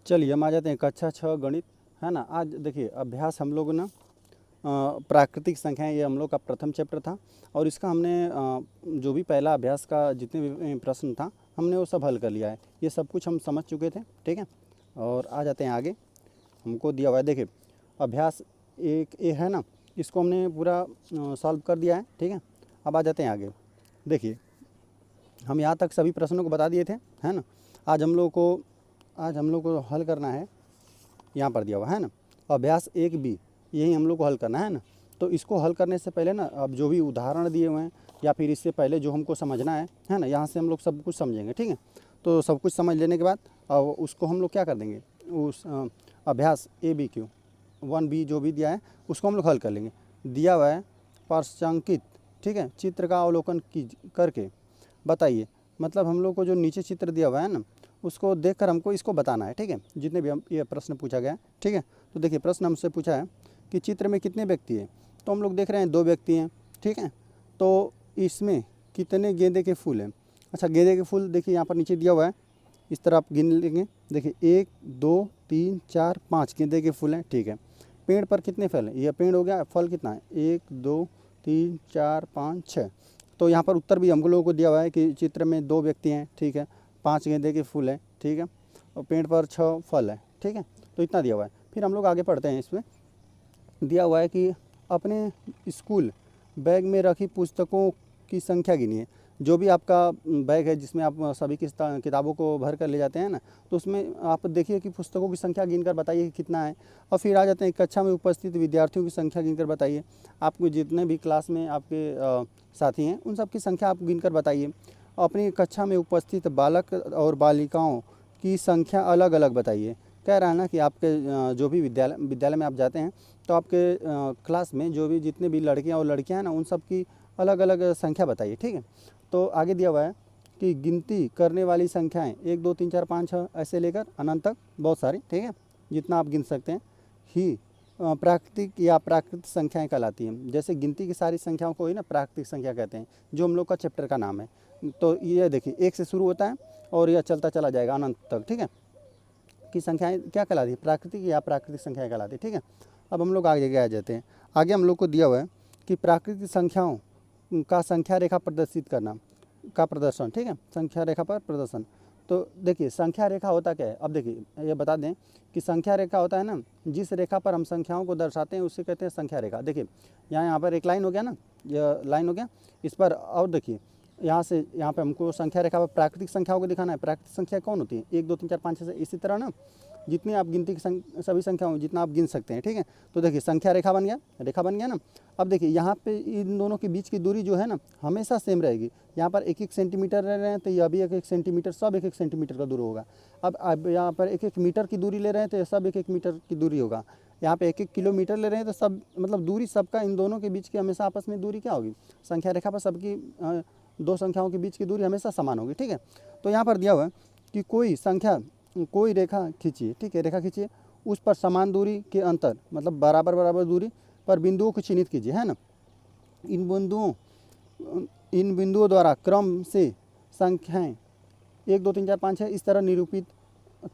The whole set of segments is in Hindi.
चलिए हम आ जाते हैं कक्षा 6 गणित, है ना। आज देखिए अभ्यास हम लोग ना प्राकृतिक संख्याएं, ये हम लोग का प्रथम चैप्टर था और इसका हमने जो भी पहला अभ्यास का जितने भी प्रश्न था हमने वो सब हल कर लिया है। ये सब कुछ हम समझ चुके थे, ठीक है। और आ जाते हैं आगे, हमको दिया हुआ है देखिए अभ्यास एक ए है ना, इसको हमने पूरा सॉल्व कर दिया है, ठीक है। अब आ जाते हैं आगे। देखिए हम यहाँ तक सभी प्रश्नों को बता दिए थे, है ना। आज हम लोग को हल करना है, यहाँ पर दिया हुआ है ना, अभ्यास 1B, यही हम लोग को हल करना है ना। तो इसको हल करने से पहले ना अब जो भी उदाहरण दिए हुए हैं या फिर इससे पहले जो हमको समझना है ना, यहाँ से हम लोग सब कुछ समझेंगे, ठीक है। तो सब कुछ समझ लेने के बाद अब उसको हम लोग क्या कर देंगे, उस अभ्यास ABQ 1B जो भी दिया है उसको हम लोग हल कर लेंगे। दिया हुआ है पार्श्वांकित, ठीक है, चित्र का अवलोकन करके बताइए। मतलब हम लोग को जो नीचे चित्र दिया हुआ है ना उसको देखकर हमको इसको बताना है, ठीक है। जितने भी हम ये प्रश्न पूछा गया है, ठीक है। तो देखिए प्रश्न हमसे पूछा है कि चित्र में कितने व्यक्ति हैं, तो हम लोग देख रहे हैं 2 व्यक्ति हैं, ठीक है। तो इसमें कितने गेंदे के फूल हैं। अच्छा गेंदे के फूल देखिए यहाँ पर नीचे दिया हुआ है, इस तरह आप गिन लेंगे। देखिए 1 2 3 4 5 गेंदे के फूल हैं, ठीक है। पेड़ पर कितने फल हैं, यह पेड़ हो गया, फल कितना है 1 2 3 4 5 6। तो यहाँ पर उत्तर भी हम लोगों को दिया हुआ है कि चित्र में 2 व्यक्ति हैं, ठीक है, 5 गेंदे के फूल हैं, ठीक है, और पेड़ पर 6 फल है, ठीक है। तो इतना दिया हुआ है। फिर हम लोग आगे पढ़ते हैं। इसमें दिया हुआ है कि अपने स्कूल बैग में रखी पुस्तकों की संख्या गिनिए। जो भी आपका बैग है जिसमें आप सभी किताबों को भर कर ले जाते हैं ना, तो उसमें आप देखिए कि पुस्तकों की संख्या गिनकर बताइए कि कितना है। और फिर आ जाते हैं कक्षा में उपस्थित विद्यार्थियों की संख्या गिनकर बताइए। आपको जितने भी क्लास में आपके साथी हैं उन सब की संख्या आप गिनकर बताइए। अपनी कक्षा में उपस्थित बालक और बालिकाओं की संख्या अलग अलग बताइए। कह रहा है ना कि आपके जो भी विद्यालय में आप जाते हैं तो आपके क्लास में जो भी जितने भी लड़कियां और लड़कियां हैं ना उन सब की अलग अलग संख्या बताइए, ठीक है। तो आगे दिया हुआ है कि गिनती करने वाली संख्याएं 1 2 3 4 5 6 ऐसे लेकर अनंत तक बहुत सारी, ठीक है, जितना आप गिन सकते हैं ही प्राकृतिक या प्राकृतिक संख्याएं कहलाती हैं। जैसे गिनती की सारी संख्याओं को ही ना प्राकृतिक संख्या कहते हैं, जो हम लोग का चैप्टर का नाम है। तो ये देखिए 1 से शुरू होता है और यह चलता चला जाएगा अनंत तक, ठीक है। की संख्याएं क्या कहलाती है, प्राकृतिक या प्राकृतिक संख्याएं कहलाती है, ठीक है। अब हम लोग आगे आ जाते हैं। आगे हम लोग को दिया हुआ है कि प्राकृतिक संख्याओं का संख्या रेखा प्रदर्शित करना का प्रदर्शन, ठीक है, संख्या रेखा पर प्रदर्शन। तो देखिए संख्या रेखा होता क्या है, अब देखिए ये बता दें कि संख्या रेखा होता है ना जिस रेखा पर हम संख्याओं को दर्शाते हैं उसे कहते हैं संख्या रेखा। देखिए यहाँ पर एक लाइन हो गया ना, यह लाइन हो गया इस पर। और देखिए यहाँ से यहाँ पे हमको संख्या रेखा पर प्राकृतिक संख्याओं को दिखाना है। प्राकृतिक संख्या कौन होती है 1 2 3 4 5 6 इसी तरह ना जितनी आप गिनती की सभी संख्याओं जितना आप गिन सकते हैं, ठीक है। तो देखिए संख्या रेखा बन गया, रेखा बन गया ना। अब देखिए यहाँ पे इन दोनों के बीच की दूरी जो है ना हमेशा सेम रहेगी। यहाँ पर 1 1 सेंटीमीटर ले रहे हैं तो यह भी 1 1 सेंटीमीटर, सब 1 1 सेंटीमीटर का दूर होगा। अब यहाँ पर 1 1 मीटर की दूरी ले रहे हैं तो सब 1 1 मीटर की दूरी होगा। यहाँ पे 1 1 किलोमीटर ले रहे हैं तो सब मतलब दूरी सबका इन दोनों के बीच की हमेशा आपस में दूरी क्या होगी, संख्या रेखा पर सबकी 2 संख्याओं के बीच की दूरी हमेशा समान होगी, ठीक है। तो यहाँ पर दिया हुआ है कि कोई रेखा खींचिए, ठीक है, रेखा खींचिए, उस पर समान दूरी के अंतर मतलब बराबर दूरी पर बिंदुओं को चिन्हित कीजिए, है ना। इन बिंदुओं द्वारा क्रम से संख्याएं 1 2 3 4 5 6 इस तरह निरूपित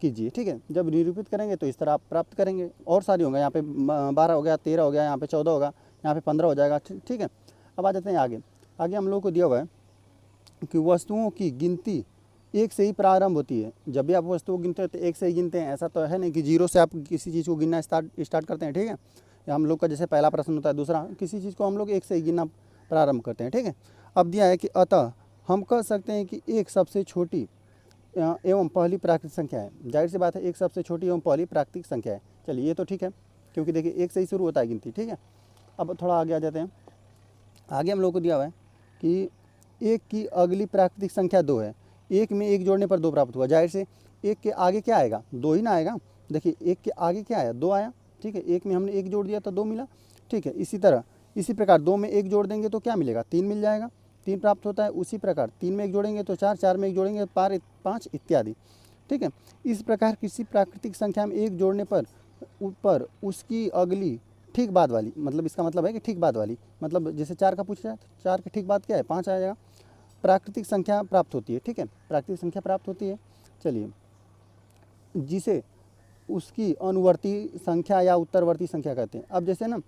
कीजिए, ठीक है। जब निरूपित करेंगे तो इस तरह आप प्राप्त करेंगे। और सारी होंगे, यहाँ पे 12 हो गया, 13 हो गया, यहाँ पे 14 होगा, यहाँ पे 15 हो जाएगा, ठीक है। अब आ जाते हैं आगे। आगे हम लोग को दिया हुआ है कि वस्तुओं की गिनती 1 से ही प्रारंभ होती है। जब भी आप वस्तुओं को गिनते हैं तो 1 से ही गिनते हैं, ऐसा तो है नहीं कि 0 से आप किसी चीज़ को गिनना स्टार्ट करते हैं, ठीक है। या हम लोग का जैसे पहला प्रश्न होता है, दूसरा किसी चीज़ को हम लोग 1 से ही गिनना प्रारंभ करते हैं, ठीक है। अब दिया है कि अतः हम कह सकते हैं कि एक सबसे छोटी एवं पहली प्राकृतिक संख्या है। जाहिर सी बात है एक सबसे छोटी एवं पहली प्राकृतिक संख्या है। चलिए ये तो ठीक है क्योंकि देखिए 1 से ही शुरू होता है गिनती, ठीक है। अब थोड़ा आगे आ जाते हैं। आगे हम लोग को दिया हुआ है कि 1 की अगली प्राकृतिक संख्या 2 है। 1 में 1 जोड़ने पर 2 प्राप्त हुआ। जाहिर से 1 के आगे क्या आएगा, 2 ही ना आएगा। देखिए 1 के आगे क्या आया, 2 आया, ठीक है। 1 में हमने 1 जोड़ दिया तो 2 मिला, ठीक है। इसी प्रकार 2 में 1 जोड़ देंगे तो क्या मिलेगा, 3 मिल जाएगा, 3 प्राप्त होता है। उसी प्रकार 3 में 1 जोड़ेंगे तो 4, 4 में 1 जोड़ेंगे 5 इत्यादि, ठीक है। इस प्रकार किसी प्राकृतिक संख्या में 1 जोड़ने पर ऊपर उसकी अगली ठीक बाद वाली, मतलब इसका मतलब है कि ठीक बाद वाली, मतलब जैसे 4 का पूछा जाए तो 4 के ठीक बाद क्या है, 5 आ जाएगा, प्राकृतिक संख्या प्राप्त होती है, ठीक है। प्राकृतिक संख्या प्राप्त होती है। चलिए जिसे उसकी अनुवर्ती संख्या या उत्तरवर्ती संख्या कहते हैं। अब जैसे ना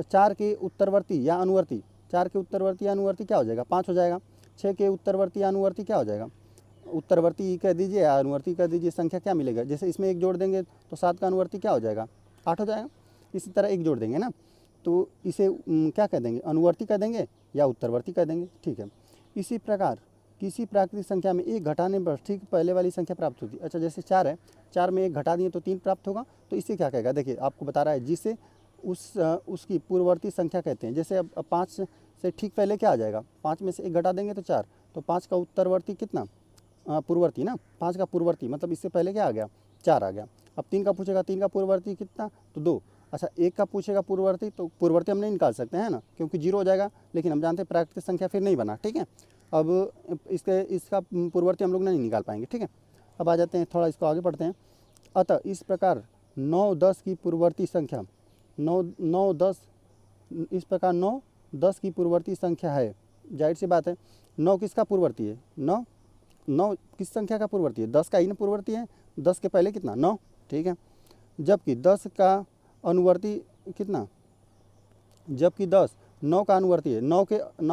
4 के उत्तरवर्ती या अनुवर्ती, 4 के उत्तरवर्ती या अनुवर्ती क्या हो जाएगा, 5 हो जाएगा। 6 के उत्तरवर्ती या अनुवर्ती क्या हो जाएगा, उत्तरवर्ती कह दीजिए या अनुवर्ती कह दीजिए, संख्या क्या मिलेगा। जैसे इसमें 1 जोड़ देंगे तो 7 का अनुवर्ती क्या हो जाएगा, 8 हो जाएगा। इसी तरह 1 जोड़ देंगे ना तो इसे क्या कह देंगे, अनुवर्ती कह देंगे या उत्तरवर्ती कह देंगे, ठीक है। इसी प्रकार किसी प्राकृतिक संख्या में 1 घटाने पर ठीक पहले वाली संख्या प्राप्त होती है। अच्छा जैसे 4 है, 4 में 1 घटा दिए तो 3 प्राप्त होगा, तो इसे क्या कहेगा, देखिए आपको बता रहा है, जिसे उसकी पूर्ववर्ती संख्या कहते हैं। जैसे अब 5 से ठीक पहले क्या आ जाएगा, 5 में से 1 घटा देंगे तो 4, तो 5 का उत्तरवर्ती कितना, पूर्ववर्ती ना, 5 का पूर्ववर्ती मतलब इससे पहले क्या आ गया, 4 आ गया। अब 3 का पूछेगा, 3 का पूर्ववर्ती कितना, तो 2। अच्छा 1 का पूछेगा पूर्ववर्ती, तो पूर्ववर्ती हम नहीं निकाल सकते हैं ना, क्योंकि 0 हो जाएगा, लेकिन हम जानते हैं प्राकृतिक संख्या फिर नहीं बना, ठीक है। अब इसका पूर्ववर्ती हम लोग नहीं निकाल पाएंगे, ठीक है। अब आ जाते हैं, थोड़ा इसको आगे पढ़ते हैं। अतः इस प्रकार 9, 10 की पूर्ववर्ती संख्या 9, 10, इस प्रकार 9, 10 की पूर्ववर्ती संख्या है। जाहिर सी बात है 9 किसका पूर्ववर्ती है, 9 किस संख्या का पूर्ववर्ती है, 10 का ही ना पूर्ववर्ती है। 10 के पहले कितना, 9, ठीक है। जबकि 10 का अनुवर्ती कितना, जबकि 10 9 का अनुवर्ती है। 9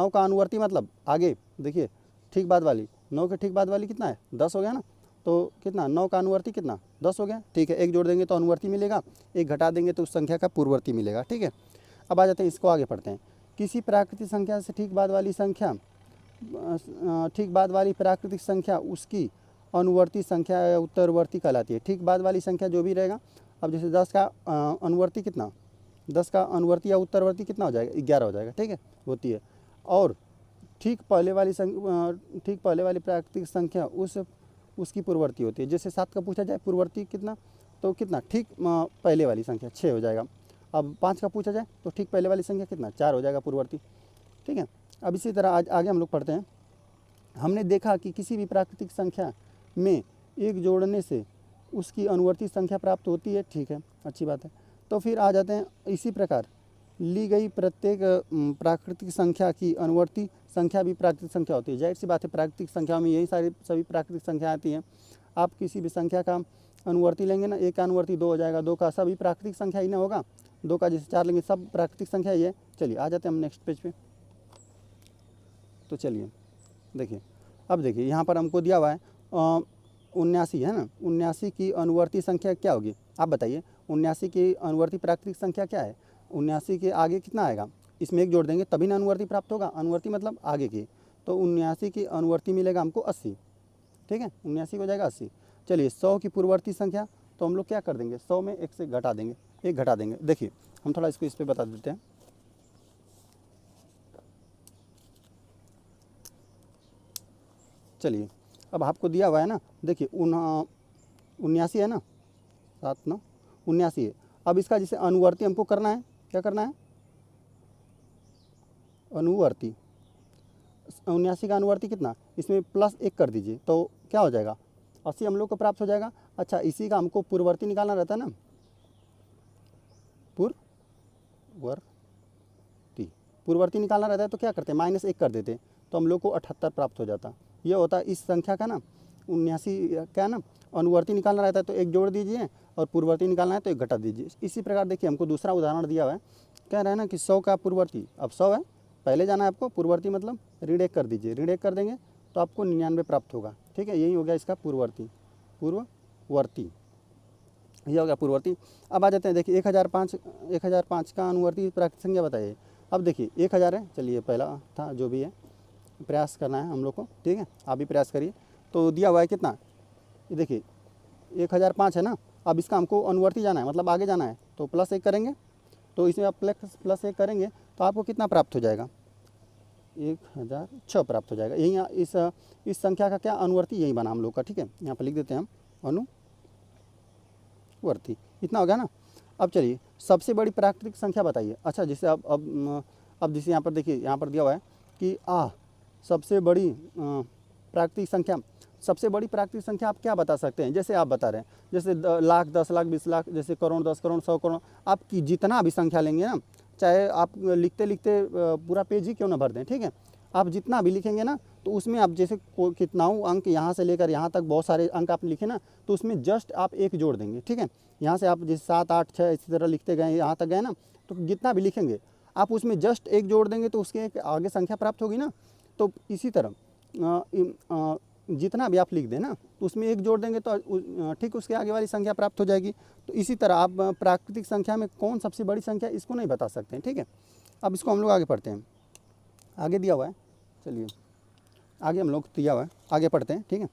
का अनुवर्ती मतलब आगे देखिए ठीक बाद वाली, 9 के ठीक बाद वाली कितना है, 10 हो गया ना, तो कितना 9 का अनुवर्ती कितना, 10 हो गया, ठीक है। 1 जोड़ देंगे तो अनुवर्ती मिलेगा, 1 घटा देंगे तो उस संख्या का पूर्ववर्ती मिलेगा, ठीक है। अब आ जाते हैं, इसको आगे पढ़ते हैं। किसी प्राकृतिक संख्या से ठीक बाद वाली संख्या, ठीक बाद वाली प्राकृतिक संख्या उसकी अनुवर्ती संख्या या उत्तरवर्ती कहलाती है। ठीक बाद वाली संख्या जो भी रहेगा, अब जैसे 10 का अनुवर्ती कितना, 10 का अनुवर्ती या उत्तरवर्ती कितना हो जाएगा, 11 हो जाएगा, ठीक है, होती है। और ठीक पहले वाली प्राकृतिक संख्या उसकी पूर्ववर्ती होती है। जैसे 7 का पूछा जाए पूर्ववर्ती कितना, तो कितना ठीक पहले वाली संख्या 6 हो जाएगा। अब 5 का पूछा जाए तो ठीक पहले वाली संख्या कितना, 4 हो जाएगा पूर्ववर्ती, ठीक है। अब इसी तरह आज आगे हम लोग पढ़ते हैं। हमने देखा कि किसी भी प्राकृतिक संख्या में 1 जोड़ने से उसकी अनुवर्ती संख्या प्राप्त होती है, ठीक है, अच्छी बात है। तो फिर आ जाते हैं, इसी प्रकार ली गई प्रत्येक प्राकृतिक संख्या की अनुवर्ती संख्या भी प्राकृतिक संख्या होती है। जाहिर सी बात है, प्राकृतिक संख्या में यही सारी सभी प्राकृतिक संख्या आती हैं। आप किसी भी संख्या का अनुवर्ती लेंगे ना, 1 का अनुवर्ती 2 हो जाएगा, 2 का सभी प्राकृतिक संख्या ही ना होगा, 2 का जैसे 4 लेंगे सब प्राकृतिक संख्या ही है। चलिए आ जाते हैं हम नेक्स्ट पेज पे। तो चलिए देखिए, अब देखिए यहाँ पर हमको दिया हुआ है 79 है ना, 79 की अनुवर्ती संख्या क्या होगी, आप बताइए। 79 की अनुवर्ती प्राकृतिक संख्या क्या है, 79 के आगे कितना आएगा, इसमें 1 जोड़ देंगे तभी ना अनुवर्ती प्राप्त होगा, अनुवर्ती मतलब आगे की। तो 79 की अनुवर्ती मिलेगा हमको 80, ठीक है, 79 हो जाएगा 80। चलिए 100 की पूर्ववर्ती संख्या, तो हम लोग क्या कर देंगे, 100 में 1 से घटा देंगे, 1 घटा देंगे। देखिए हम थोड़ा इसको इस पर बता देते हैं। चलिए अब आपको दिया हुआ है ना, देखिए 79 है ना, 7 9 79 है। अब इसका जैसे अनुवर्ती हमको करना है, क्या करना है, अनुवर्ती 79 का अनुवर्ती कितना, इसमें +1 कर दीजिए तो क्या हो जाएगा, 80 हम लोग को प्राप्त हो जाएगा। अच्छा इसी का हमको पूर्ववर्ती निकालना रहता है ना, पूर्ववर्ती निकालना रहता है, तो क्या करते हैं, -1 कर देते, तो हम लोग को 78 प्राप्त हो जाता। ये होता है इस संख्या का ना 79 क्या ना, अनुवर्ती निकालना रहता है तो 1 जोड़ दीजिए, और पूर्ववर्ती निकालना है तो 1 घटा दीजिए। इसी प्रकार देखिए हमको दूसरा उदाहरण दिया हुआ है, कह रहा है ना कि 100 का पूर्ववर्ती, अब 100 है, पहले जाना है आपको, पूर्ववर्ती मतलब ऋण 1 कर दीजिए, ऋण 1 कर देंगे तो आपको 99 प्राप्त होगा, ठीक है, यही हो गया इसका पूर्ववर्ती, ये हो गया पूर्ववर्ती। अब आ जाते हैं, देखिए 1005 का अनुवर्ती प्राकृतिक संख्या बताइए। अब देखिए 1000 है, चलिए पहला था जो भी है, प्रयास करना है हम लोग को, ठीक है, आप भी प्रयास करिए। तो दिया हुआ है कितना, ये देखिए 1005 है ना, अब इसका हमको अनुवर्ती जाना है, मतलब आगे जाना है, तो +1 करेंगे, तो इसमें आप +1 करेंगे तो आपको कितना प्राप्त हो जाएगा, 1006 प्राप्त हो जाएगा। यही इस संख्या का क्या अनुवर्ती यही बना हम लोग का, ठीक है, यहाँ पर लिख देते हैं हम अनुवर्ती, इतना हो गया ना। अब चलिए सबसे बड़ी प्राकृतिक संख्या बताइए। अच्छा जैसे अब जैसे यहाँ पर देखिए, यहाँ पर दिया हुआ है कि सबसे बड़ी प्राकृतिक संख्या, सबसे बड़ी प्राकृतिक संख्या आप क्या बता सकते हैं, जैसे आप बता रहे हैं, जैसे लाख, 10 लाख, 20 लाख, जैसे करोड़, 10 करोड़, 100 करोड़, आपकी जितना भी संख्या लेंगे ना, चाहे आप लिखते लिखते पूरा पेज ही क्यों ना भर दें, ठीक है, आप जितना भी लिखेंगे ना, तो उसमें आप जैसे कितनाऊ अंक यहाँ से लेकर यहाँ तक बहुत सारे अंक आप लिखे ना, तो उसमें जस्ट आप एक जोड़ देंगे, ठीक है। यहाँ से आप जैसे 7 8 6 इसी तरह लिखते गए, यहाँ तक गए ना, तो जितना भी लिखेंगे आप उसमें जस्ट एक जोड़ देंगे, तो उसके एक आगे संख्या प्राप्त होगी ना। तो इसी तरह जितना भी आप लिख दें ना, तो उसमें एक जोड़ देंगे तो ठीक उसके आगे वाली संख्या प्राप्त हो जाएगी। तो इसी तरह आप प्राकृतिक संख्या में कौन सबसे बड़ी संख्या इसको नहीं बता सकते हैं, ठीक है। अब इसको हम लोग आगे पढ़ते हैं, आगे दिया हुआ है, चलिए आगे हम लोग दिया हुआ है, आगे पढ़ते हैं, ठीक है।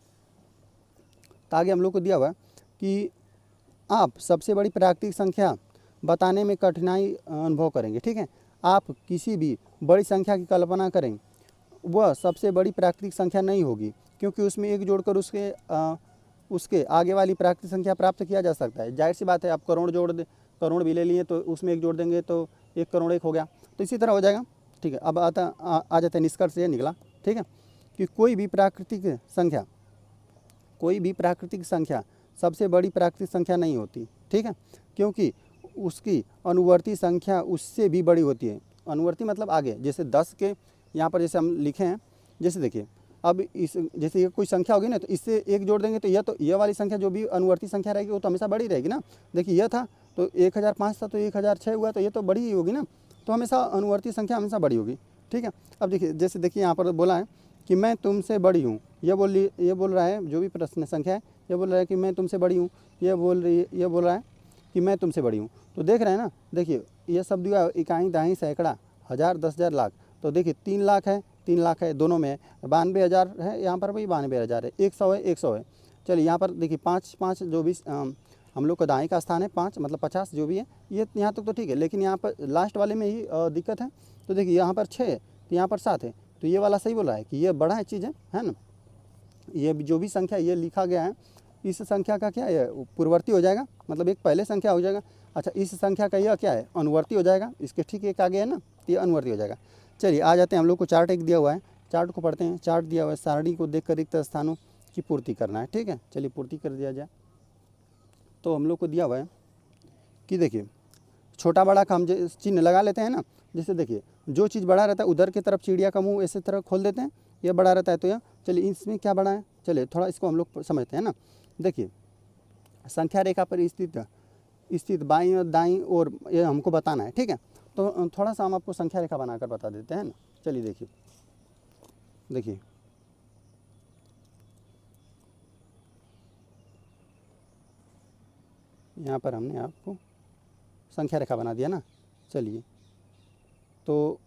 तो आगे हम लोग को दिया हुआ है कि आप सबसे बड़ी प्राकृतिक संख्या बताने में कठिनाई अनुभव करेंगे, ठीक है। आप किसी भी बड़ी संख्या की कल्पना करें, वह सबसे बड़ी प्राकृतिक संख्या नहीं होगी, क्योंकि उसमें एक जोड़कर उसके आगे वाली प्राकृतिक संख्या प्राप्त किया जा सकता है। जाहिर सी बात है, आप करोड़ भी ले लिए तो उसमें एक जोड़ देंगे तो 1 करोड़ 1 हो गया, तो इसी तरह हो जाएगा, ठीक है। अब आ जाता है निष्कर्ष ये निकला, ठीक है, कि कोई भी प्राकृतिक संख्या सबसे बड़ी प्राकृतिक संख्या नहीं होती, ठीक है, क्योंकि उसकी अनुवर्ती संख्या उससे भी बड़ी होती है। अनुवर्ती मतलब आगे, जैसे 10 के यहाँ पर जैसे हम लिखे हैं, जैसे देखिए अब जैसे ये कोई संख्या होगी ना, तो इससे एक जोड़ देंगे तो यह वाली संख्या जो भी अनुवर्ती संख्या रहेगी वो तो हमेशा बड़ी रहेगी ना। देखिए यह था तो 1005 था, तो 1006 हुआ, तो ये तो बड़ी ही होगी ना, तो हमेशा अनुवर्ती संख्या हमेशा बड़ी होगी, ठीक है। अब देखिए यहाँ पर बोला है कि मैं तुमसे बड़ी हूँ, ये बोल रहा है जो भी प्रश्न संख्या है, ये बोल रहा है कि मैं तुमसे बड़ी हूँ, ये बोल रहा है कि मैं तुमसे बड़ी हूँ। तो देख रहे हैं ना, देखिए ये शब्द हुआ इकाई, दहाई, सैकड़ा, हज़ार, 10,000, लाख। तो देखिए 3 लाख है दोनों में, 92,000 है यहाँ पर भी, 92,000 है, 100 है, 100 है। चलिए यहाँ पर देखिए 5 जो भी हम लोग का दाएं का स्थान है 5 मतलब 50 जो भी है, ये यहाँ तक तो ठीक है, लेकिन यहाँ पर लास्ट वाले में ही दिक्कत है। तो देखिए यहाँ पर 6 है, तो यहाँ पर 7 है, तो ये वाला सही बोला है कि ये बड़ा है चीज़ है ना। ये जो भी संख्या ये लिखा गया है, इस संख्या का क्या है, पूर्ववर्ती हो जाएगा, मतलब एक पहले संख्या हो जाएगा। अच्छा, इस संख्या का यह क्या है, अनुवर्ती हो जाएगा, इसके ठीक एक आगे है ना, तो ये अनुवर्ती हो जाएगा। चलिए आ जाते हैं, हम लोग को चार्ट एक दिया हुआ है, चार्ट को पढ़ते हैं। चार्ट दिया हुआ है, सारणी को देखकर रिक्त स्थानों की पूर्ति करना है, ठीक है। चलिए पूर्ति कर दिया जाए। तो हम लोग को दिया हुआ है कि देखिए छोटा बड़ा का हम चिन्ह लगा लेते हैं ना, जैसे देखिए जो चीज़ बड़ा रहता है उधर की तरफ चिड़िया का मुंह ऐसे तरह खोल देते हैं, यह बड़ा रहता है तो यह, चलिए इसमें क्या बड़ा है, चलिए थोड़ा इसको हम लोग समझते हैं ना। देखिए संख्या रेखा पर स्थित बाईं और दाईं ओर ये हमको बताना है, ठीक है। तो थोड़ा सा हम आपको संख्या रेखा बनाकर बता देते हैं ना। चलिए देखिए यहाँ पर हमने आपको संख्या रेखा बना दिया ना। चलिए तो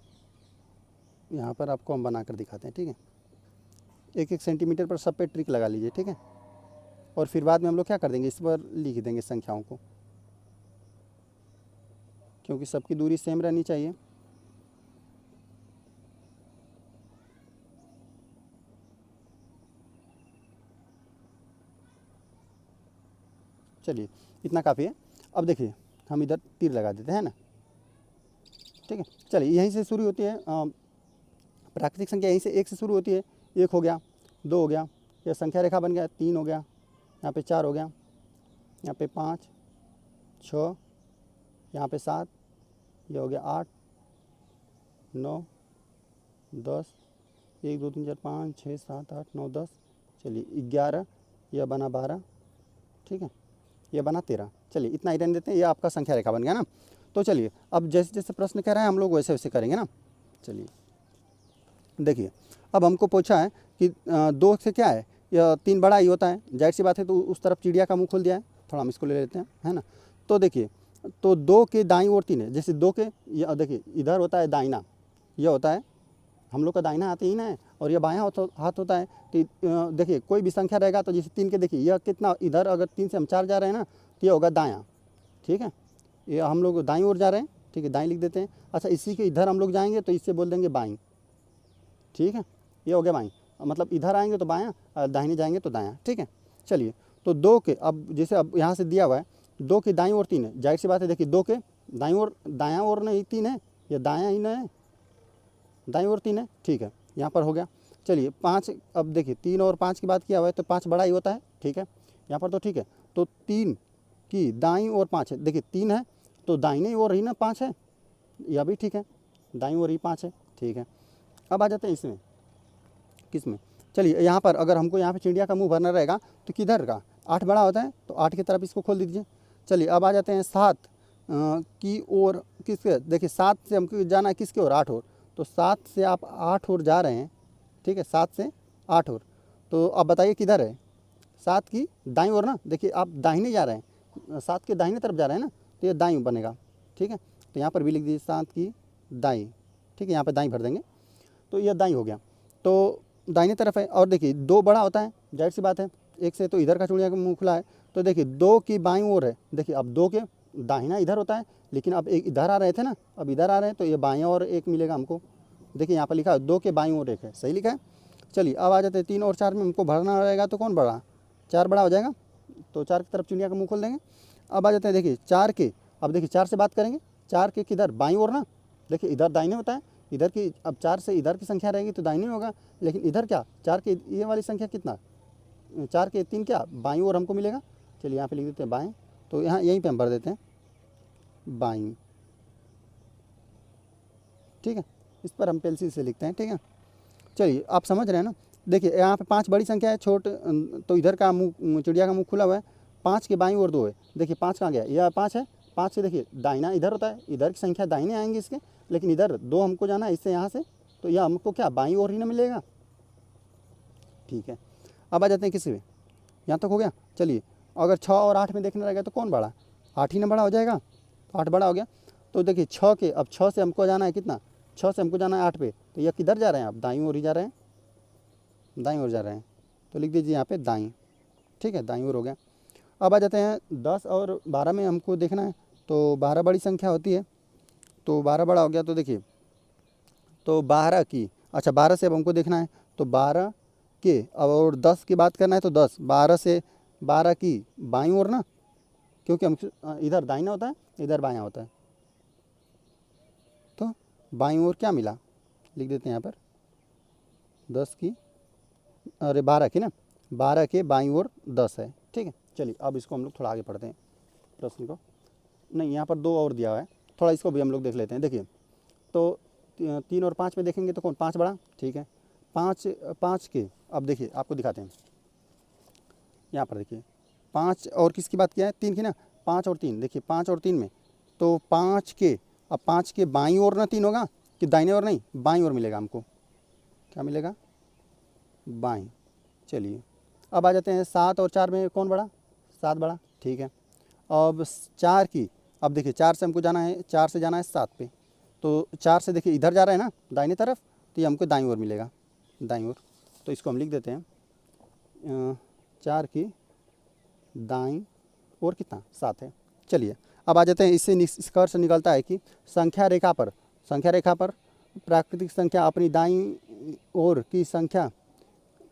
यहाँ पर आपको हम बना कर दिखाते हैं, ठीक है। 1-1 सेंटीमीटर पर सब पे ट्रिक लगा लीजिए, ठीक है। और फिर बाद में हम लोग क्या कर देंगे, इस पर लिख देंगे संख्याओं को, क्योंकि सबकी दूरी सेम रहनी चाहिए। चलिए इतना काफ़ी है। अब देखिए हम इधर तीर लगा देते हैं ना, ठीक है। चलिए यहीं से शुरू होती है प्राकृतिक संख्या, यहीं से 1 से शुरू होती है। 1 हो गया, 2 हो गया, यह संख्या रेखा बन गया, 3 हो गया, यहाँ पे 4 हो गया, यहाँ पे 5, 6, यहाँ पे 7, यह हो गया 8, 9, 10, 1 2 3 4 5 6 7 8 9 10, चलिए 11, यह बना 12, ठीक है, यह बना 13। चलिए इतना ही रहने देते हैं, यह आपका संख्या रेखा बन गया ना। तो चलिए अब जैसे जैसे प्रश्न कह रहे हैं हम लोग वैसे वैसे करेंगे ना। चलिए देखिए अब हमको पूछा है कि 2 से क्या है, यह 3 बड़ा ही होता है, जाहिर सी बात है, तो उस तरफ चिड़िया का मुंह खुल दिया है, थोड़ा हम इसको ले लेते हैं, है ना। तो देखिए तो 2 के दाईं ओर 3 है, जैसे 2 के यह देखिए इधर होता है दाहिना, यह होता है हम लोग का दाहिना हाथ ही ना है, और यह बायां हाथ होता है। तो देखिए कोई भी संख्या रहेगा तो जैसे 3 के देखिए यह कितना, इधर अगर 3 से हम 4 जा रहे हैं ना, तो यह होगा दायां, ठीक है। ये हम लोग दाईं ओर जा रहे हैं, ठीक है, दाईं लिख देते हैं। अच्छा इसी के इधर हम लोग जाएंगे तो इससे बोल देंगे बाईं, ठीक है, ये हो गया बाईं, मतलब इधर आएंगे तो बायां, दाहिने जाएंगे तो दायां, ठीक है। चलिए तो 2 के, अब जैसे अब यहाँ से दिया हुआ है 2 के दाईं ओर 3 है, जाहिर सी बात है, देखिए 2 के दाईं ओर, दायां ओर नहीं 3 है, ये दायां ही ना है, दाईं ओर 3 है, ठीक है, यहाँ पर हो गया। चलिए 5, अब देखिए 3 और 5 की बात किया हुआ है तो 5 बड़ा ही होता है, ठीक है, यहाँ पर तो ठीक है। तो 3 की दाईं ओर 5 है, देखिए 3 है तो दाहिने ओर ही ना 5 है, यह भी ठीक है, दाईं ओर ही 5 है, ठीक है। अब आ जाते हैं इसमें, किस में, चलिए यहाँ पर अगर हमको यहाँ पे चिड़िया का मुंह भरना रहेगा तो किधर का, 8 बड़ा होता है तो 8 की तरफ इसको खोल दीजिए। चलिए अब आ जाते हैं 7 की ओर, किसके, देखिए 7 से हमको जाना है किसके ओर, 8 ओर, तो 7 से आप 8 ओर जा रहे हैं, ठीक है, 7 से 8 ओर, तो अब बताइए किधर है, 7 की दाईं ओर ना, देखिए आप दाहिने जा रहे हैं, 7 के दाहिने तरफ जा रहे हैं ना, तो ये दाईं बनेगा, ठीक है, तो यहाँ पर भी लिख दीजिए 7 की दाईं, ठीक है, यहाँ पर दाईं भर देंगे, तो यह दाईं हो गया, तो दाहिने तरफ है। और देखिए 2 बड़ा होता है, जाहिर सी बात है, एक से तो इधर का चिड़िया का मुंह खुला है, तो देखिए 2 की बाईं ओर है, देखिए अब 2 के दाहिना इधर होता है, लेकिन अब एक इधर आ रहे थे ना, अब इधर आ रहे हैं, तो ये बाईं ओर एक मिलेगा हमको, देखिए यहाँ पर लिखा है 2 के बाईं ओर एक है, सही लिखा है। चलिए अब आ जाते हैं 3 और 4 में हमको भरना रहेगा, तो कौन बड़ा, 4 बड़ा हो जाएगा, तो 4 की तरफ चिड़िया का मुंह खोल देंगे। अब आ जाते हैं देखिए 4 के, अब देखिए 4 से बात करेंगे, 4 के किधर, बाईं ओर ना, देखिए इधर दाहिने होता है, इधर की, अब 4 से इधर की संख्या रहेगी तो दाहिने होगा, लेकिन इधर क्या, 4 के ये वाली संख्या कितना, 4 के 3 क्या, बाईं ओर हमको मिलेगा। चलिए यहाँ पे लिख देते हैं बाएं, तो यहाँ यहीं पे हम भर देते हैं बाईं, ठीक है, इस पर हम पेंसिल से लिखते हैं, ठीक है। चलिए आप समझ रहे हैं ना, देखिए यहाँ पे 5 बड़ी संख्या है, तो इधर का मुँह, चिड़िया का मुँह खुला हुआ है, 5 के बाईं ओर 2 है, देखिए 5 कहाँ गया, यह 5 है, 5 से देखिए दाहिना इधर होता है, इधर की संख्या दाहिने आएंगे इसके, लेकिन इधर 2 हमको जाना है इससे यहाँ से, तो यह हमको क्या बाईं ओर ही ना मिलेगा, ठीक है। अब आ जाते हैं किसी में, यहाँ तक हो गया। चलिए अगर 6 और 8 में देखना रहेगा तो कौन बड़ा, 8 ही ना बड़ा हो जाएगा, 8 बड़ा हो गया, तो देखिए 6 के, अब 6 से हमको जाना है कितना, 6 से हमको जाना है 8 पे, तो यह किधर जा रहे हैं आप, दाईं ओर ही जा रहे हैं, दाईं ओर जा रहे हैं, तो लिख दीजिए यहाँ पे दाईं, ठीक है, दाईं ओर हो गया। अब आ जाते हैं 10 और 12 में हमको देखना है, तो 12 बड़ी संख्या होती है, तो 12 बड़ा हो गया, तो देखिए तो 12 की, अच्छा 12 से अब हमको देखना है, तो 12 के, अब और 10 की बात करना है, तो 10, 12 से 12 की बाईं ओर ना, क्योंकि हम इधर दाहिना होता है, इधर बायां होता है, तो बाईं ओर क्या मिला, लिख देते हैं यहाँ पर 10 की, अरे 12 की ना, 12 के बाईं ओर 10 है, ठीक है। चलिए अब इसको हम लोग थोड़ा आगे पढ़ते हैं प्रश्न को, नहीं यहाँ पर 2 और दिया हुआ है, थोड़ा इसको भी हम लोग देख लेते हैं। देखिए तो 3 और 5 में देखेंगे तो कौन, 5 बड़ा, ठीक है, 5 के, अब देखिए आपको दिखाते हैं, यहाँ पर देखिए 5 और किसकी बात किया है, 3 की ना, 5 और 3, देखिए 5 और 3 में, तो 5 के, अब 5 के बाईं ओर ना 3 होगा, कि दाहिने ओर नहीं, बाईं ओर मिलेगा हमको, क्या मिलेगा, बाईं। चलिए अब आ जाते हैं 7 और 4 में कौन बड़ा, 7 बड़ा, ठीक है। अब 4 की, अब देखिए 4 से हमको जाना है, 4 से जाना है 7 पे, तो 4 से देखिए इधर जा रहे हैं ना दाहिने तरफ, तो ये हमको दाईं ओर मिलेगा, दाईं ओर, तो इसको हम लिख देते हैं 4 की दाईं ओर कितना, 7 है। चलिए अब आ जाते हैं, इससे निष्कर्ष निकलता है कि संख्या रेखा पर प्राकृतिक संख्या अपनी दाईं ओर की संख्या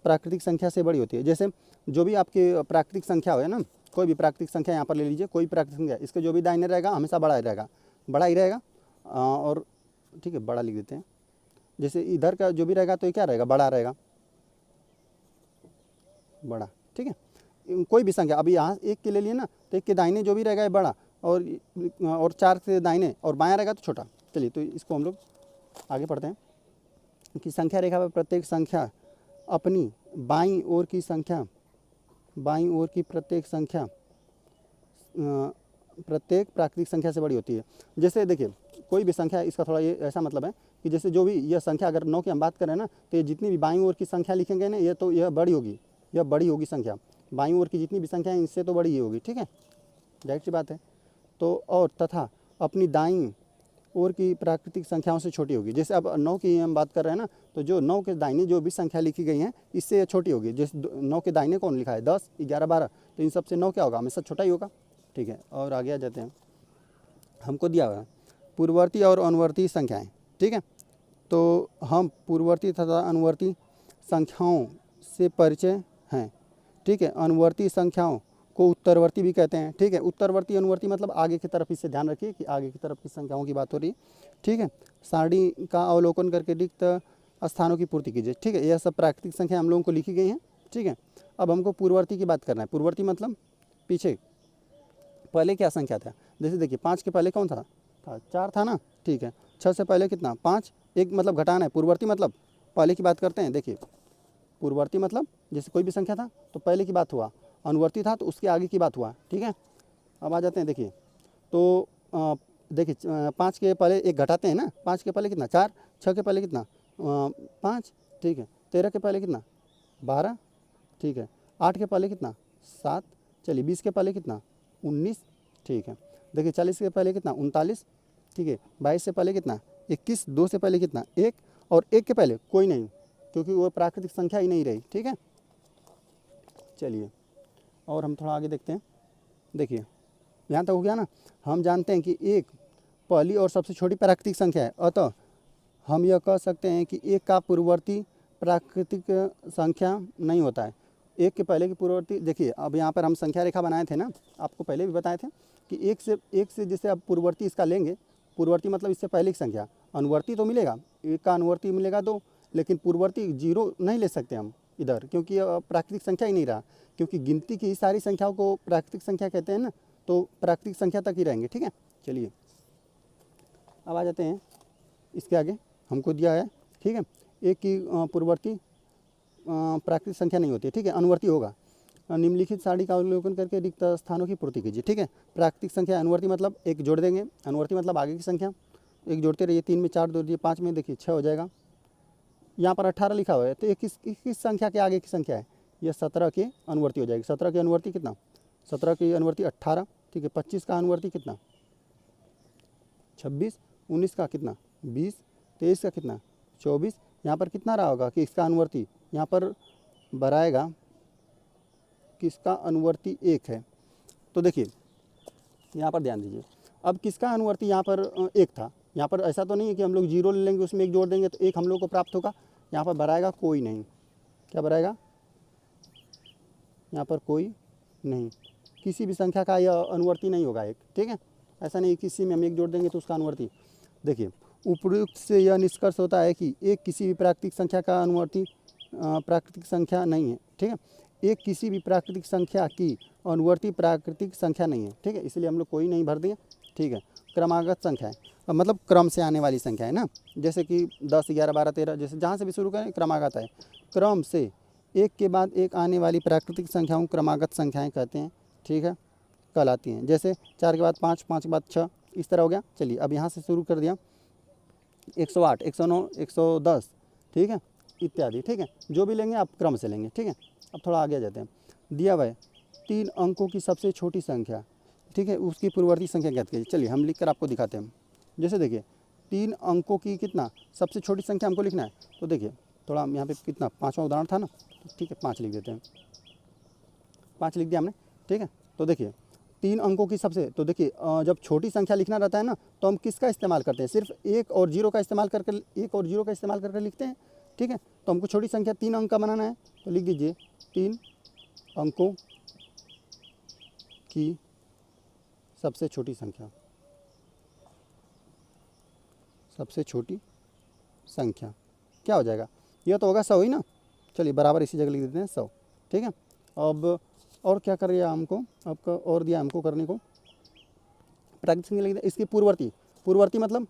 प्राकृतिक संख्या से बड़ी होती है। जैसे जो भी आपकी प्राकृतिक संख्या हो, है ना, कोई भी प्राकृतिक संख्या यहाँ पर ले लीजिए, कोई प्राकृतिक संख्या, इसके जो भी दाहिने रहेगा हमेशा बड़ा ही रहेगा, बड़ा ही रहेगा, और ठीक है बड़ा लिख देते हैं, जैसे इधर का जो भी रहेगा तो ये क्या रहेगा, बड़ा रहेगा, बड़ा, ठीक है। कोई भी संख्या, अभी यहाँ 1 के ले लिए ना, तो 1 के दाहिने जो भी रहेगा ये बड़ा, और 4 से दाहिने और बायां रहेगा तो छोटा। चलिए तो इसको हम लोग आगे पढ़ते हैं कि संख्या रेखा पर प्रत्येक संख्या अपनी बाईं ओर की प्रत्येक संख्या प्रत्येक प्राकृतिक संख्या से बड़ी होती है। जैसे देखिए कोई भी संख्या, इसका थोड़ा ये ऐसा मतलब है कि जैसे जो भी यह संख्या, अगर 9 की हम बात करें ना, तो ये जितनी भी बाईं ओर की संख्या लिखेंगे ना, ये तो यह बड़ी होगी, यह बड़ी होगी संख्या, बाईं ओर की जितनी भी संख्या है इससे तो बड़ी ही होगी, ठीक है, जाहिर सी बात है। तो और तथा अपनी दाईं ओर की प्राकृतिक संख्याओं से छोटी होगी। जैसे अब 9 की हम बात कर रहे हैं ना, तो जो 9 के दाहिने जो भी संख्या लिखी गई है इससे छोटी होगी। जैसे 9 के दाहिने कौन लिखा है, 10, 11, 12, तो इन सबसे 9 क्या होगा, हमेशा छोटा ही होगा, ठीक है। और आगे आ जाते हैं, हमको दिया हुआ है पूर्ववर्ती और अनुवर्ती संख्याएं, ठीक है। तो हम पूर्ववर्ती तथा अनुवर्ती संख्याओं से परिचय हैं, ठीक है। अनुवर्ती संख्याओं को उत्तरवर्ती भी कहते हैं, ठीक है। उत्तरवर्ती अनुवर्ती मतलब आगे की तरफ, इससे ध्यान रखिए कि आगे की तरफ की संख्याओं की बात हो रही है, ठीक है। सारणी का अवलोकन करके रिक्त स्थानों की पूर्ति कीजिए, ठीक है। यह सब प्राकृतिक संख्या हम लोगों को लिखी गई हैं, ठीक है। अब हमको पूर्ववर्ती की बात करना है। पूर्ववर्ती मतलब पीछे, पहले क्या संख्या था, जैसे देखिए 5 के पहले कौन था 4 था ना, ठीक है। 6 से पहले कितना, 5, एक मतलब घटाना है, पूर्ववर्ती मतलब पहले की बात करते हैं। देखिए पूर्ववर्ती मतलब जैसे कोई भी संख्या था तो पहले की बात हुआ, अनुवर्ती था तो उसके आगे की बात हुआ, ठीक है। अब आ जाते हैं, देखिए तो देखिए 5 के पहले एक घटाते हैं ना, 5 के पहले कितना 4, 6 के पहले कितना 5, ठीक है। 13 के पहले कितना 12, ठीक है। 8 के पहले कितना 7, चलिए 20 के पहले कितना 19, ठीक है। देखिए 40 के पहले कितना 39, ठीक है। 22 से पहले कितना 21, 2 से पहले कितना 1, और 1 के पहले कोई नहीं, क्योंकि वो प्राकृतिक संख्या ही नहीं रही, ठीक है। चलिए और हम थोड़ा आगे देखते हैं। देखिए यहाँ तक हो गया ना। हम जानते हैं कि 1 पहली और सबसे छोटी प्राकृतिक संख्या है, अतः हम यह कह सकते हैं कि 1 का पूर्ववर्ती प्राकृतिक संख्या नहीं होता है। 1 के पहले की पूर्ववर्ती, देखिए अब यहाँ पर हम संख्या रेखा बनाए थे ना, आपको पहले भी बताए थे कि 1 से जैसे अब पूर्ववर्ती इसका लेंगे, पूर्ववर्ती मतलब इससे पहले की संख्या, अनुवर्ती तो मिलेगा, 1 का अनुवर्ती मिलेगा 2, लेकिन पूर्ववर्ती 0 नहीं ले सकते हम इधर, क्योंकि प्राकृतिक संख्या ही नहीं रहा, क्योंकि गिनती की सारी संख्याओं को प्राकृतिक संख्या कहते हैं ना, तो प्राकृतिक संख्या तक ही रहेंगे, ठीक है। चलिए अब आ जाते हैं इसके आगे, हमको दिया है, ठीक है। 1 की पूर्ववर्ती प्राकृतिक संख्या नहीं होती है, ठीक है, अनुवर्ती होगा। निम्नलिखित सारणी का अवलोकन करके रिक्त स्थानों की पूर्ति कीजिए, ठीक है। प्राकृतिक संख्या अनुवर्ती मतलब 1 जोड़ देंगे, अनुवर्ती मतलब आगे की संख्या, 1 जोड़ते रहिए, 3 में 4 जोड़ दिए, 5 में देखिए 6 हो जाएगा। यहाँ पर 18 लिखा हुआ है, तो ये किस संख्या के आगे की संख्या है, यह 17 की अनुवर्ती हो जाएगी। 17 की अनुवर्ती कितना 17 की अनुवर्ती 18, ठीक है। 25 का अनुवर्ती कितना 26, 19 का कितना 20, 23 का कितना 24। यहाँ पर कितना रहा होगा कि इसका अनुवर्ती यहाँ पर बढ़ाएगा किसका अनुवर्ती 1 है, तो देखिए यहाँ पर ध्यान दीजिए। अब किसका अनुवर्ती यहाँ पर 1 था, यहाँ पर ऐसा तो नहीं है कि हम लोग 0 ले लेंगे उसमें 1 जोड़ देंगे तो 1 हम लोग को प्राप्त होगा। यहाँ पर बढ़ाएगा कोई नहीं, क्या बढ़ाएगा, यहाँ पर कोई नहीं, किसी भी संख्या का यह अनुवर्ती नहीं होगा 1, ठीक है। ऐसा नहीं किसी में हम 1 जोड़ देंगे तो उसका अनुवर्ती। देखिए उपयुक्त से यह निष्कर्ष होता है कि 1 किसी भी प्राकृतिक संख्या का अनुवर्ती प्राकृतिक संख्या नहीं है, ठीक है। 1 किसी भी प्राकृतिक संख्या की अनुवर्ती प्राकृतिक संख्या नहीं है, ठीक है, इसलिए हम लोग कोई नहीं भर दिए, ठीक है। क्रमागत संख्या है, मतलब क्रम से आने वाली संख्या है ना, जैसे कि 10, 11, 12, 13, जैसे जहाँ से भी शुरू करें क्रमागत है। क्रम से एक के बाद एक आने वाली प्राकृतिक संख्याओं क्रमागत संख्याएं कहते हैं, ठीक है, कहलाती हैं। जैसे 4 के बाद 5, 5 के बाद 6, इस तरह हो गया। चलिए अब यहाँ से शुरू कर दिया 108, 109, 110, ठीक है, इत्यादि, ठीक है। जो भी लेंगे आप क्रम से लेंगे, ठीक है। अब थोड़ा आगे जाते हैं। दिया हुआ है 3 अंकों की सबसे छोटी संख्या, ठीक है, उसकी पूर्ववर्ती संख्या ज्ञात कीजिए। चलिए हम लिखकर आपको दिखाते हैं। जैसे देखिए 3 अंकों की कितना सबसे छोटी संख्या हमको लिखना है, तो देखिए थोड़ा हम यहाँ पे कितना 5वां उदाहरण था ना, तो ठीक है 5 लिख देते हैं, 5 लिख दिया हमने, ठीक है। तो देखिए 3 अंकों की सबसे, तो देखिए जब छोटी संख्या लिखना रहता है ना तो हम किसका इस्तेमाल करते हैं, सिर्फ 1 और 0 का इस्तेमाल करके, 1 और 0 का इस्तेमाल करके लिखते हैं, ठीक है। तो हमको छोटी संख्या 3 अंक का बनाना है, तो लिख दीजिए 3 अंकों की सबसे छोटी संख्या, सबसे छोटी संख्या क्या हो जाएगा, यह तो होगा 100 ही ना। चलिए बराबर इसी जगह लिख देते हैं 100, ठीक है। अब और क्या कर दिया हमको, आपका और दिया हमको करने को, प्राकृतिक संख्या लिख दिया। इसकी पूर्ववर्ती, पूर्ववर्ती मतलब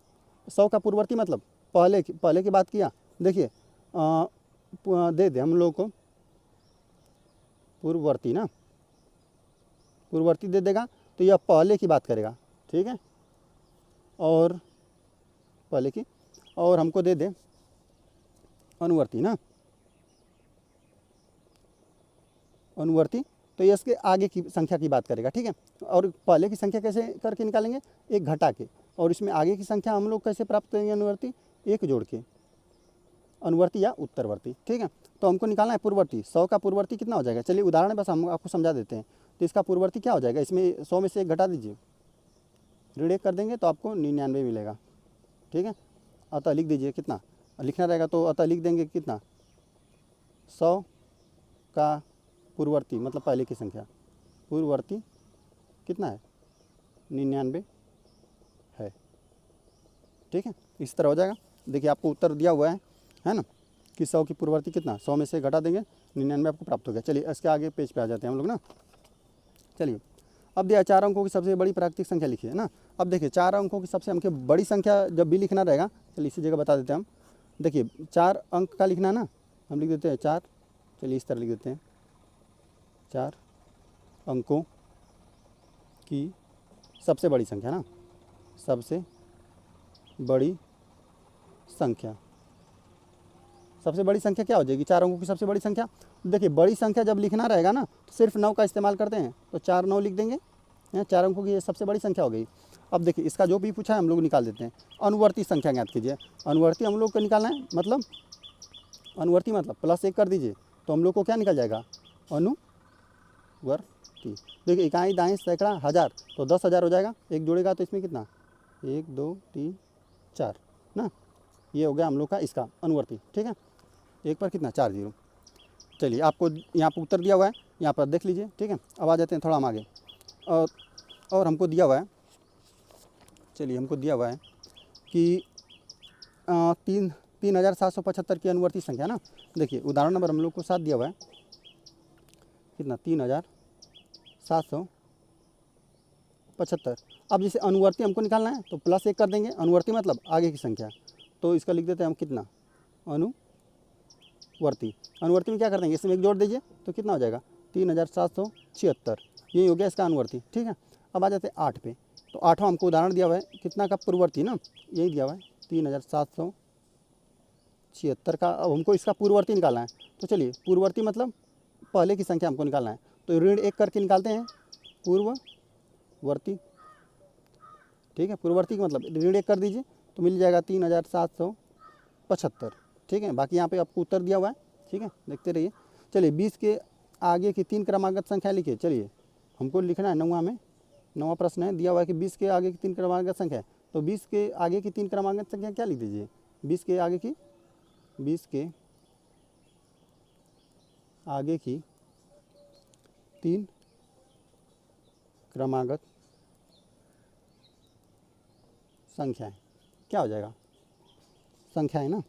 100 का पूर्ववर्ती मतलब पहले की बात किया। देखिए दे दे हम लोग को पूर्ववर्ती ना, पूर्ववर्ती दे देगा तो यह पहले की बात करेगा, ठीक है, और पहले की, और हमको दे दे अनुवर्ती ना, अनुवर्ती तो ये इसके आगे की संख्या की बात करेगा, ठीक है। और पहले की संख्या कैसे करके निकालेंगे, 1 घटा के, और इसमें आगे की संख्या हम लोग कैसे प्राप्त करेंगे, अनुवर्ती 1 जोड़ के, अनुवर्ती या उत्तरवर्ती, ठीक है। तो हमको निकालना है पूर्ववर्ती। 100 का पूर्ववर्ती कितना हो जाएगा, चलिए उदाहरण बस हम आपको समझा देते हैं। तो इसका पूर्ववर्ती क्या हो जाएगा, इसमें 100 में से 1 घटा दीजिए, ऋण 1 कर देंगे तो आपको 99 मिलेगा, ठीक है। अतः लिख दीजिए कितना लिखना रहेगा, तो अतः लिख देंगे कितना 100 का पूर्ववर्ती मतलब पहले की संख्या, पूर्ववर्ती कितना है 99 है, ठीक है। इस तरह हो जाएगा। देखिए आपको उत्तर दिया हुआ है ना, कि 100 की पूर्ववर्ती कितना, 100 में से घटा देंगे 99 आपको प्राप्त हो गया। चलिए इसके आगे पेज पे आ जाते हैं हम लोग ना। चलिए अब दिया 4 अंकों की सबसे बड़ी प्राकृतिक संख्या लिखिए ना। अब देखिए 4 अंकों की सबसे हमको बड़ी संख्या जब भी लिखना रहेगा, चलिए इसी जगह बता देते हैं हम, देखिए 4 अंक का लिखना है ना, हम लिख देते हैं 4, चलिए इस तरह लिख देते हैं 4 अंकों की सबसे बड़ी संख्या ना, सबसे बड़ी संख्या। सबसे बड़ी संख्या क्या हो जाएगी? 4 अंकों की सबसे बड़ी संख्या। देखिए बड़ी संख्या जब लिखना रहेगा ना तो सिर्फ 9 का इस्तेमाल करते हैं, तो 4 9 लिख देंगे। 4 अंकों की ये सबसे बड़ी संख्या हो गई। अब देखिए इसका जो भी पूछा है हम लोग निकाल देते हैं। अनुवर्ती संख्या ज्ञात कीजिए। अनुवर्ती हम लोग को निकालना है, मतलब अनुवर्ती मतलब +1 कर दीजिए तो हम लोग को क्या निकल जाएगा? अनुवर्ती। देखिए इकाई दाएँ सैकड़ा हज़ार, तो 10,000 हो जाएगा। एक जोड़ेगा तो इसमें कितना? 1 2 3 4 ना, ये हो गया हम लोग का इसका अनुवर्ती। ठीक है, एक पर कितना? 4 0। चलिए आपको यहाँ पर उत्तर दिया हुआ है, यहाँ पर देख लीजिए। ठीक है, अब आ जाते हैं थोड़ा हम आगे। और हमको दिया हुआ है, चलिए हमको दिया हुआ है कि 3,775 की अनुवर्ती संख्या ना। देखिए उदाहरण नंबर हम लोग को 7 दिया हुआ है, कितना? 3,775। अब जैसे अनुवर्ती हमको निकालना है तो +1 कर देंगे। अनुवर्ती मतलब आगे की संख्या, तो इसका लिख देते हैं हम कितना? अनुवर्ती। अनुवर्ती में क्या कर देंगे? इसमें 1 जोड़ दीजिए तो कितना हो जाएगा? 3,776। यही हो गया इसका अनुवर्ती। ठीक है, अब आ जाते हैं 8 पे। तो 8वां हमको उदाहरण दिया हुआ है, कितना का? पूर्ववर्ती ना, यही दिया हुआ है 3,776 का। अब हमको इसका पूर्ववर्ती निकालना है, तो चलिए पूर्ववर्ती मतलब पहले की संख्या हमको निकालना है, तो ऋण 1 करके निकालते हैं पूर्ववर्ती। ठीक है, पूर्ववर्ती का मतलब ऋण 1 कर दीजिए तो मिल जाएगा 3,775। ठीक है, बाकी यहाँ पे आपको उत्तर दिया हुआ है। ठीक है, देखते रहिए। चलिए 20 के आगे की 3 क्रमागत संख्या लिखिए। चलिए हमको लिखना है 9वां में, 9वां प्रश्न है, दिया हुआ है कि 20 के आगे की 3 क्रमागत संख्या है। तो 20 के आगे की 3 क्रमागत संख्या क्या लिख दीजिए? 20 के आगे की 3 क्रमागत संख्याएं क्या हो जाएगा? संख्याएं ना,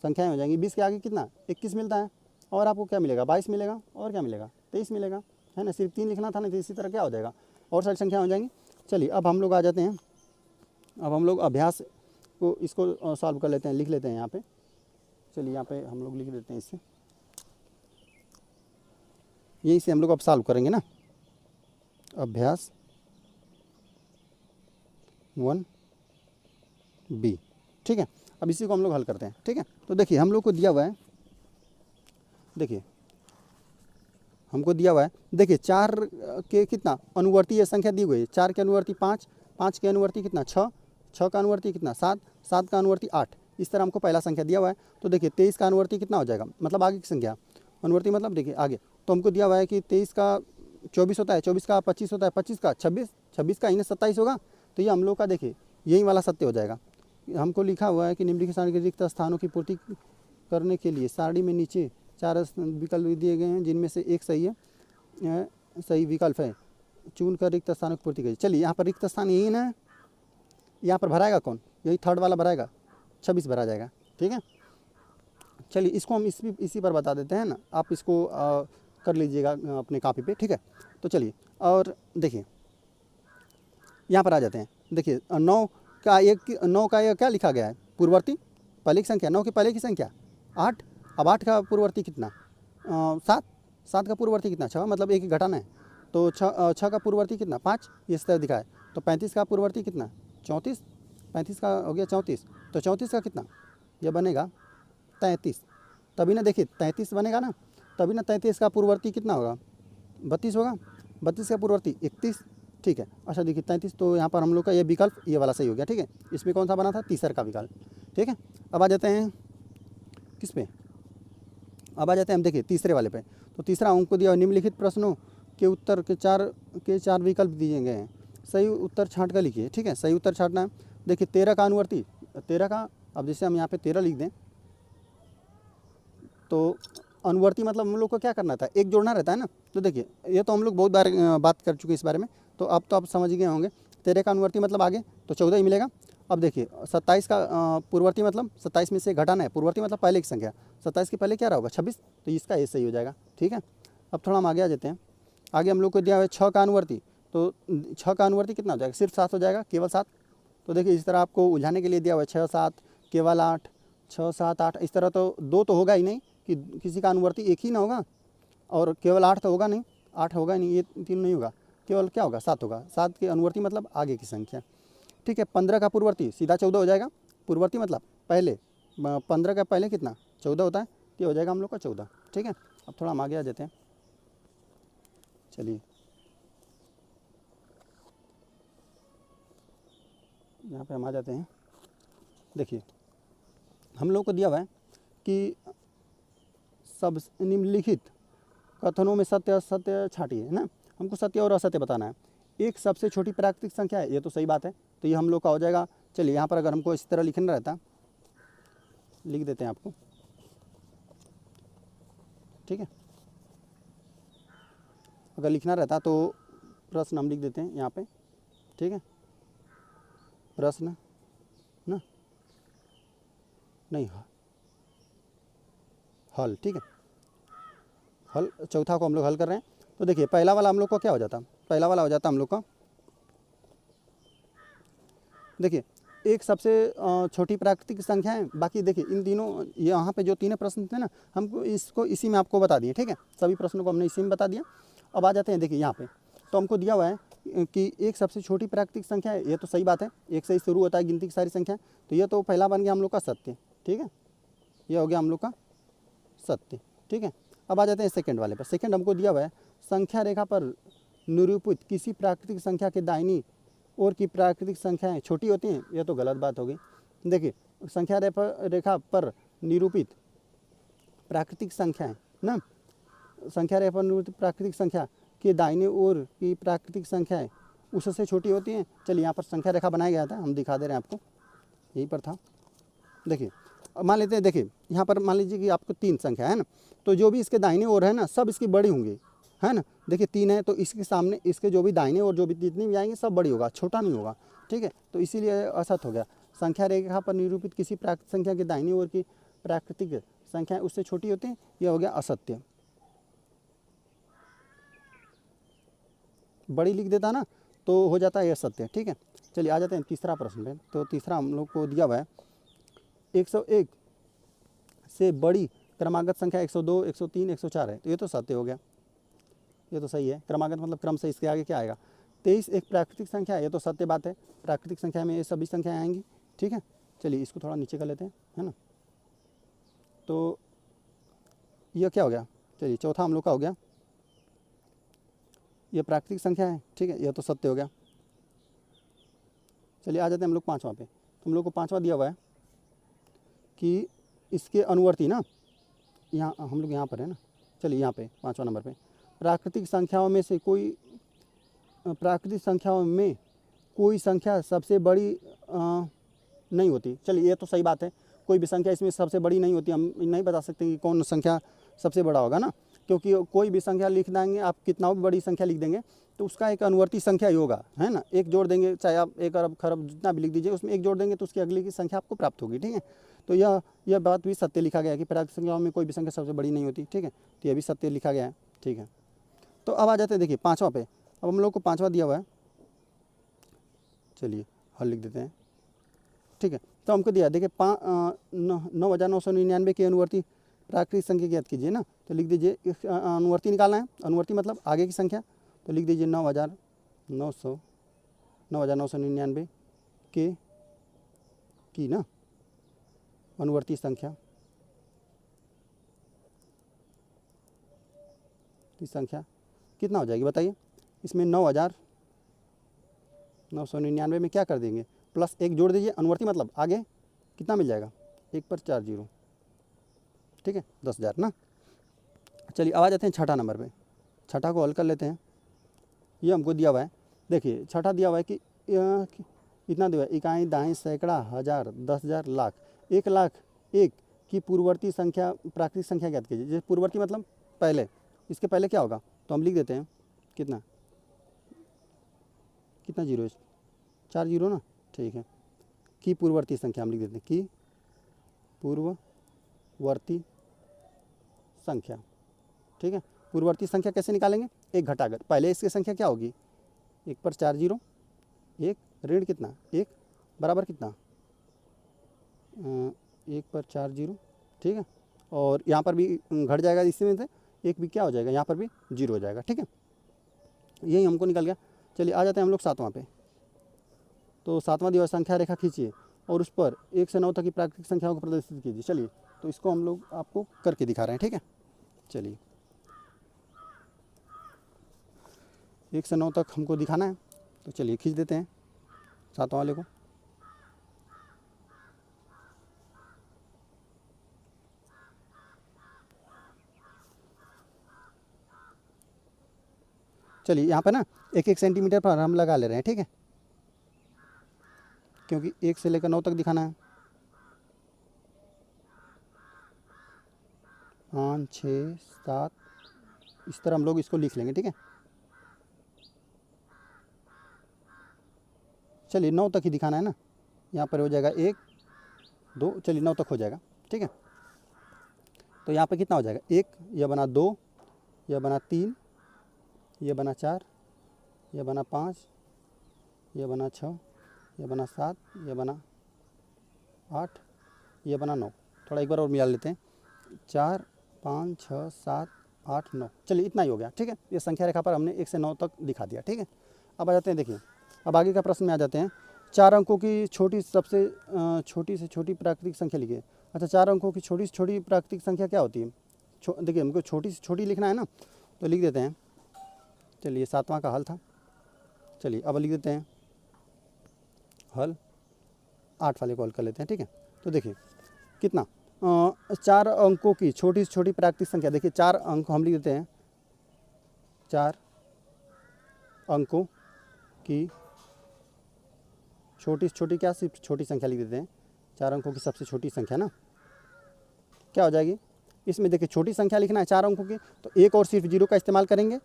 संख्याएं हो जाएंगी। 20 के आगे कितना? 21 मिलता है, और आपको क्या मिलेगा? 22 मिलेगा, और क्या मिलेगा? 23 मिलेगा, है ना। सिर्फ 3 लिखना था ना, तो इसी तरह क्या हो जाएगा? और सारी संख्या हो जाएंगी। चलिए अब हम लोग आ जाते हैं, अब हम लोग अभ्यास को इसको सॉल्व कर लेते हैं, लिख लेते हैं यहाँ पे। चलिए यहाँ पे हम लोग लिख देते हैं इससे, यही से हम लोग अब सॉल्व करेंगे ना। अभ्यास 1B। ठीक है, अब इसी को हम लोग हल करते हैं। ठीक है, तो देखिए हम लोग को दिया हुआ है, देखिए हमको दिया हुआ है, देखिए 4 के कितना अनुवर्ती ये संख्या दी हुई है। 4 के अनुवर्ती 5, 5 के अनुवर्ती कितना? 6, 6 का अनुवर्ती कितना? 7, 7 का अनुवर्ती 8। इस तरह हमको पहला संख्या दिया हुआ है। तो देखिए 23 का अनुवर्ती कितना हो जाएगा? मतलब आगे की संख्या, अनुवर्ती मतलब देखिए आगे। तो हमको दिया हुआ है कि 23 का 24 होता है, 24 का 25 होता है, 25 का 26, 26 का 27 होगा। तो ये हम लोग का देखिए यही वाला सत्य हो जाएगा। हमको लिखा हुआ है कि निम्नलिखित सारणी के रिक्त स्थानों की पूर्ति करने के लिए सारणी में नीचे 4 विकल्प दिए गए हैं, जिनमें से एक सही है, सही विकल्प है। चुन कर रिक्त स्थानों की पूर्ति करिए। चलिए यहाँ पर रिक्त स्थान यही ना, यहाँ पर भराएगा कौन? यही थर्ड वाला भराएगा, 26 भरा जाएगा। ठीक है, चलिए इसको हम इसी पर बता देते हैं ना, आप इसको कर लीजिएगा अपने कॉपी पे। ठीक है, तो चलिए और देखिए यहाँ पर आ जाते हैं। देखिए 9 का एक क्या लिखा गया है? पूर्ववर्ती पहले की संख्या, 9 के पहले की संख्या 8। अब 8 का पूर्ववर्ती कितना? 7, 7 का पूर्ववर्ती कितना? 6, मतलब एक ही घटाना है। तो 6 का पूर्ववर्ती कितना? 5, ये इस तरह दिखा है। तो 35 का पूर्ववर्ती कितना? 34, 35 का हो गया 34। तो 34 का कितना? यह बनेगा 33। तभी ना, देखिए 33 बनेगा ना, तभी ना 33 का पूर्ववर्ती कितना होगा? 32 होगा। 32 का पूर्ववर्ती 31। ठीक है, अच्छा देखिए 33, तो यहाँ पर हम लोग का ये विकल्प ये वाला सही हो गया। ठीक है, इसमें कौन सा बना था? तीसरा का विकल्प। ठीक है, अब आ जाते हैं किस पे? अब आ जाते हैं हम देखिए तीसरे वाले पे। तो तीसरा अंक को दिया निम्नलिखित प्रश्नों के उत्तर के चार विकल्प दिए गए हैं, सही उत्तर छांट कर लिखिए। ठीक है, सही उत्तर छांटना है। देखिए 13 का अनुवर्ती, 13 का, अब जैसे हम यहाँ पे 13 लिख दें तो अनुवर्ती मतलब हम लोग को क्या करना था? एक जोड़ना रहता है ना। तो देखिए ये तो हम लोग बहुत बार बात कर चुके हैं इस बारे में, तो अब तो आप समझ गए होंगे। 13 का अनुवर्ती मतलब आगे तो 14 ही मिलेगा। अब देखिए 27 का पूर्ववर्ती मतलब 27 में से घटाना है, पूर्ववर्ती मतलब पहले की संख्या, 27 के पहले क्या होगा? 26, तो इसका ये सही हो जाएगा। ठीक है, अब थोड़ा हम आगे आ जाते हैं। आगे हम लोग को दिया हुआ है 6 का अनुवर्ती, तो 6 का अनुवर्ती कितना हो जाएगा? सिर्फ 7 हो जाएगा, केवल 7। तो देखिए इस तरह आपको उलझाने के लिए दिया हुआ है 6 7 केवल 8, 6 7 8 इस तरह तो 2 तो होगा ही नहीं कि किसी का अनुवर्ती एक ही ना होगा, और केवल 8 तो होगा नहीं, 8 होगा ही नहीं, ये 3 नहीं होगा, केवल क्या होगा 7 होगा। 7 के अनुवर्ती मतलब आगे की संख्या, ठीक है। 15 का पूर्ववर्ती सीधा 14 हो जाएगा, पूर्ववर्ती मतलब पहले 15 का पहले कितना 14 होता है, ये हो जाएगा हम लोग का 14, ठीक है। अब थोड़ा हम आगे आ जाते हैं, चलिए यहाँ पे हम आ जाते हैं। देखिए हम लोग को दिया हुआ है कि सब निम्नलिखित कथनों में सत्य असत्य छांटिए, है ना। हमको सत्य और असत्य बताना है। एक सबसे छोटी प्राकृतिक संख्या है, ये तो सही बात है, तो ये हम लोग का हो जाएगा। चलिए यहाँ पर अगर हमको इस तरह लिखना रहता, लिख देते हैं आपको, ठीक है। अगर लिखना रहता तो प्रश्न हम लिख देते हैं यहाँ पे, ठीक है। प्रश्न ना, नहीं हल, ठीक है। हल, चौथा को हम लोग हल कर रहे हैं। तो देखिए पहला वाला हम लोग का क्या हो जाता, पहला वाला हो जाता हम लोग का, देखिए एक सबसे छोटी प्राकृतिक संख्या है। बाकी देखिए इन तीनों यहाँ पे जो तीनों प्रश्न थे ना, हमको इसको इसी में आपको बता दिए, ठीक है। सभी प्रश्नों को हमने इसी में बता दिया। अब आ जाते हैं, देखिए यहाँ पे तो हमको दिया हुआ है कि एक सबसे छोटी प्राकृतिक संख्या है, ये तो सही बात है, एक से ही शुरू होता है गिनती की सारी संख्या, तो ये तो पहला बन गया हम लोग का सत्य, ठीक है। ये हो गया हम लोग का सत्य, ठीक है। अब आ जाते हैं सेकंड वाले पर। सेकंड हमको दिया हुआ है संख्या रेखा पर निरूपित किसी प्राकृतिक संख्या के दाहिनी ओर की प्राकृतिक संख्याएं छोटी होती हैं, यह तो गलत बात हो गई। देखिए संख्या रेखा पर निरूपित प्राकृतिक संख्याएं ना, संख्या रेखा पर निरूपित प्राकृतिक संख्या के दाहिने ओर की प्राकृतिक संख्याएं उससे छोटी होती हैं। चलिए यहाँ पर संख्या रेखा बनाया गया था, हम दिखा दे रहे हैं आपको, यहीं पर था। देखिए मान लेते हैं, देखिए यहाँ पर मान लीजिए कि आपको 3 संख्या है ना, तो जो भी इसके दाहिने ओर है ना सब इसकी बड़ी होंगी, है ना। देखिए 3 है तो इसके सामने इसके जो भी दाहिने ओर जो भी जितनी भी आएंगे सब बड़ी होगा, छोटा नहीं होगा, ठीक है। तो इसीलिए असत हो गया। संख्या रेखा पर निरूपित किसी प्राकृतिक संख्या के दाहिनी ओर की प्राकृतिक संख्या उससे छोटी होती है, यह हो गया असत्य। बड़ी लिख देता ना तो हो जाता है यह सत्य, ठीक है। चलिए आ जाते हैं तीसरा प्रश्न पे। तो तीसरा हम लोग को दिया हुआ है 101 से बड़ी क्रमागत संख्या 102, 103, 104 है, तो ये तो सत्य हो गया, ये तो सही है। क्रमागत मतलब क्रम से, इसके आगे क्या आएगा। 23 एक प्राकृतिक संख्या है, ये तो सत्य बात है, प्राकृतिक संख्या में ये सभी संख्याएं आएंगी, ठीक है। चलिए इसको थोड़ा नीचे कर लेते हैं, है ना। तो ये क्या हो गया, चलिए चौथा हम लोग का हो गया, ये प्राकृतिक संख्या है, ठीक है, यह तो सत्य हो गया। चलिए आ जाते हैं हम लोग पाँचवा पे। तो हम लोग को पाँचवा दिया हुआ है कि इसके अनुवर्ती ना, यहाँ हम लोग यहाँ पर है ना, चलिए यहाँ पे 5वां नंबर पे, प्राकृतिक संख्याओं में से कोई प्राकृतिक संख्याओं में कोई संख्या सबसे बड़ी नहीं होती। चलिए ये तो सही बात है, कोई भी संख्या इसमें सबसे बड़ी नहीं होती। हम नहीं बता सकते कि कौन संख्या सबसे बड़ा होगा ना, क्योंकि कोई भी संख्या लिख देंगे आप, कितना भी बड़ी संख्या लिख देंगे तो उसका एक अनुवर्ती संख्या ही होगा, है ना। एक जोड़ देंगे, चाहे आप 1 अरब खरब जितना भी लिख दीजिए, उसमें एक जोड़ देंगे तो उसकी अगली की संख्या आपको प्राप्त होगी, ठीक है। तो यह बात भी सत्य लिखा गया है कि प्राकृतिक संख्याओं में कोई भी संख्या सबसे बड़ी नहीं होती, ठीक है। तो यह भी सत्य लिखा गया है, ठीक है। तो अब आ जाते हैं, देखिए 5वां पे। अब हम लोग को 5वां दिया हुआ है, चलिए हल लिख देते हैं, ठीक है। तो हमको दिया, देखिए 9,999 के अनुवर्ती प्राकृतिक संख्या ज्ञात कीजिए ना, तो लिख दीजिए अनुवर्ती निकालना है, अनुवर्ती मतलब आगे की संख्या, तो लिख दीजिए 9,999 की ना अनुवर्ती संख्या की संख्या कितना हो जाएगी बताइए। इसमें 9,999 में क्या कर देंगे, प्लस 1 जोड़ दीजिए, अनुवर्ती मतलब आगे कितना मिल जाएगा, 1 पर 4 जीरो, ठीक है, 10,000 ना। चलिए अब आ जाते हैं छठा नंबर पे। छठा को हल कर लेते हैं। ये हमको दिया हुआ है, देखिए छठा दिया हुआ है कि इतना दिया हुआ है, इकाई दाएँ सैकड़ा हज़ार 10,000 लाख, 1,01,000 की पूर्ववर्ती संख्या प्राकृतिक संख्या ज्ञात कीजिए। जैसे पूर्ववर्ती मतलब पहले, इसके पहले क्या होगा, तो हम लिख देते हैं कितना जीरो है, 4 जीरो ना, ठीक है। की पूर्ववर्ती संख्या हम लिख देते हैं, की पूर्ववर्ती संख्या, ठीक है। पूर्ववर्ती संख्या कैसे निकालेंगे, एक घटाकर, पहले इसकी संख्या क्या होगी, 1 पर 4 जीरो, 1 ऋण कितना 1 बराबर कितना 1 पर 4 जीरो, ठीक है। और यहाँ पर भी घट जाएगा, इसमें से एक भी क्या हो जाएगा, यहाँ पर भी जीरो हो जाएगा, ठीक है। यही हमको निकल गया। चलिए आ जाते हैं हम लोग 7वां पे। तो 7वां दिवस संख्या रेखा खींचिए और उस पर 1 से 9 तक की प्राकृतिक संख्याओं को प्रदर्शित कीजिए। चलिए तो इसको हम लोग आपको करके दिखा रहे हैं, ठीक है। चलिए 1 से 9 तक हमको दिखाना है, तो चलिए खींच देते हैं 7वां वाले को। चलिए यहाँ पर ना 1-1 सेंटीमीटर पर हम लगा ले रहे हैं, ठीक है, क्योंकि 1 से लेकर 9 तक दिखाना है। 5, 6, 7 इस तरह हम लोग इसको लिख लेंगे, ठीक है। चलिए 9 तक ही दिखाना है ना, यहाँ पर हो जाएगा 1, 2, चलिए 9 तक हो जाएगा, ठीक है। तो यहाँ पे कितना हो जाएगा, 1, यह बना 2, यह बना 3, यह बना 4, यह बना 5, यह बना 6, यह बना 7, यह बना 8, यह बना 9। थोड़ा एक बार और मिला लेते हैं, 4, 5, 6, 7, 8, 9। चलिए इतना ही हो गया, ठीक है। ये संख्या रेखा पर हमने 1 से 9 तक दिखा दिया, ठीक है। अब आ जाते हैं, देखिए अब आगे का प्रश्न में आ जाते हैं। 4 अंकों की छोटी सबसे छोटी से छोटी प्राकृतिक संख्या लिखिए। अच्छा, 4 अंकों की छोटी से छोटी प्राकृतिक संख्या क्या होती है? देखिए हमको छोटी से छोटी लिखना है ना, तो लिख देते हैं। चलिए 7वां का हल था। चलिए अब लिख देते हैं हल, 8 वाले को हल कर लेते हैं, ठीक है। तो देखिए कितना 4 अंकों की छोटी से छोटी प्राकृतिक संख्या, देखिए 4 अंक हम लिख देते हैं। 4 अंकों की छोटी से छोटी, क्या सिर्फ छोटी संख्या लिख देते हैं। 4 अंकों की सबसे छोटी संख्या ना क्या हो जाएगी, इसमें देखिए छोटी संख्या लिखना है 4 अंकों की, तो एक और सिर्फ जीरो का इस्तेमाल करेंगे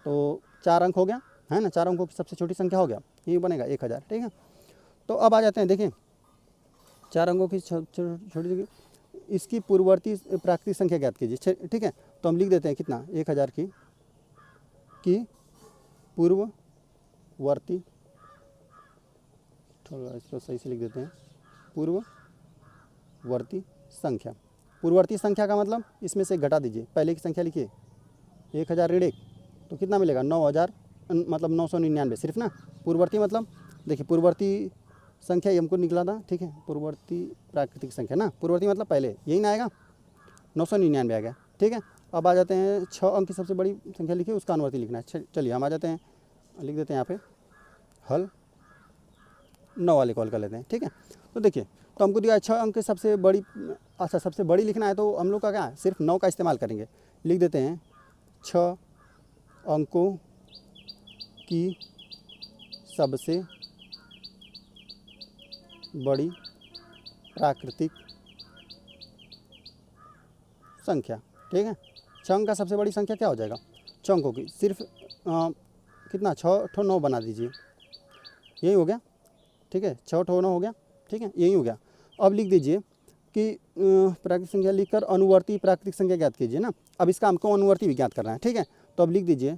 तो 4 अंक हो गया, है ना। 4 अंकों की सबसे छोटी संख्या हो गया, ये बनेगा 1000, ठीक है। तो अब आ जाते हैं, देखिए 4 अंकों की छोटी, इसकी पूर्ववर्ती प्राकृतिक संख्या ज्ञात कीजिए, ठीक है। तो हम लिख देते हैं कितना, 1000 की पूर्ववर्ती, थोड़ा इसको सही से लिख देते हैं, पूर्ववर्ती संख्या। पूर्ववर्ती संख्या का मतलब इसमें से घटा दीजिए, पहले की संख्या लिखिए 1000 ऋण 1, तो कितना मिलेगा 9000, मतलब 999 सिर्फ ना। पूर्ववर्ती मतलब देखिए पूर्ववर्ती संख्या ये हमको निकला था, ठीक है। पूर्ववर्ती प्राकृतिक संख्या ना, पूर्ववर्ती मतलब पहले, यही ना आएगा, 999 आ गया, ठीक है। अब आ जाते हैं 6 अंक की सबसे बड़ी संख्या लिखिए, उसका अनुवर्ती लिखना है। चलिए हम आ जाते हैं, लिख देते हैं यहाँ पे हल, 9 वाले को हल कर लेते हैं, ठीक है। तो देखिए तो हमको दिया 6 अंक की सबसे बड़ी, अच्छा सबसे बड़ी लिखना है, तो हम लोग का क्या है, सिर्फ 9 का इस्तेमाल करेंगे। लिख देते हैं 6 अंकों की सबसे बड़ी प्राकृतिक संख्या, ठीक है। 6 अंक का सबसे बड़ी संख्या क्या हो जाएगा, 6 अंकों की सिर्फ कितना 6 ठो 9 बना दीजिए, यही हो गया, ठीक है। 6 ठो 9 हो गया, ठीक है, यही हो गया। अब लिख दीजिए कि प्राकृतिक संख्या लिखकर अनुवर्ती प्राकृतिक संख्या ज्ञात कीजिए ना। अब इसका हमको अनुवर्ती भी ज्ञात करना है, ठीक है। तो अब लिख दीजिए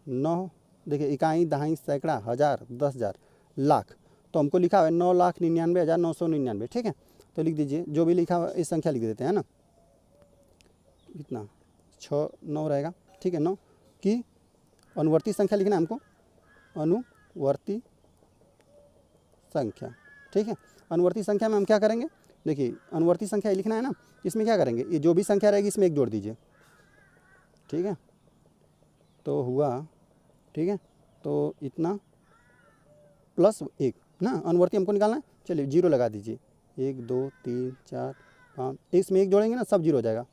9, देखिए इकाई, दहाई, सैकड़ा, हज़ार, 10,000, लाख, तो हमको लिखा है 9,99,999, ठीक है। तो लिख दीजिए जो भी लिखा हुआ इस संख्या लिख देते हैं ना, कितना 6 9 रहेगा, ठीक है। 9 की अनुवर्ती संख्या लिखना है हमको, अनुवर्ती संख्या, ठीक है। अनुवर्ती संख्या में हम क्या करेंगे, देखिए अनुवर्ती संख्या लिखना है ना, इसमें क्या करेंगे, ये जो भी संख्या रहेगी इसमें 1 जोड़ दीजिए, ठीक है। तो हुआ, ठीक है, तो इतना प्लस 1 ना, अनुवर्ती हमको निकालना है। चलिए 0 लगा दीजिए, 1 2 3 4 5, इसमें 1 जोड़ेंगे ना सब 0 हो जाएगा,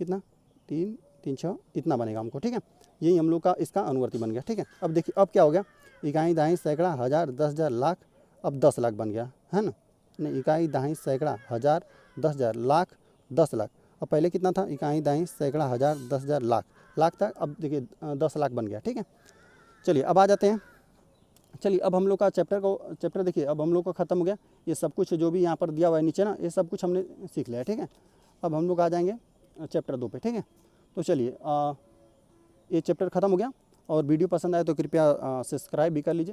कितना 3 3 6 इतना बनेगा हमको, ठीक है। यही हम लोग का इसका अनुवर्ती बन गया, ठीक है। अब देखिए अब क्या हो गया, इकाई, दहाई, सैकड़ा, हज़ार, 10,000, लाख, अब 10 लाख बन गया, है ना। नहीं, इकाई, दहाई, सैकड़ा, हज़ार, 10,000, लाख, 10 लाख। अब पहले कितना था, इकाई, दहाई, सैकड़ा, हज़ार, 10,000, लाख था, अब देखिए 10 लाख बन गया, ठीक है। चलिए अब आ जाते हैं, चलिए अब हम लोग का चैप्टर देखिए अब हम लोग का ख़त्म हो गया। ये सब कुछ जो भी यहाँ पर दिया हुआ है नीचे ना, ये सब कुछ हमने सीख लिया है, ठीक है। अब हम लोग आ जाएंगे चैप्टर 2 पे, ठीक है। तो चलिए ये चैप्टर ख़त्म हो गया, और वीडियो पसंद आए तो कृपया सब्सक्राइब भी कर लीजिए।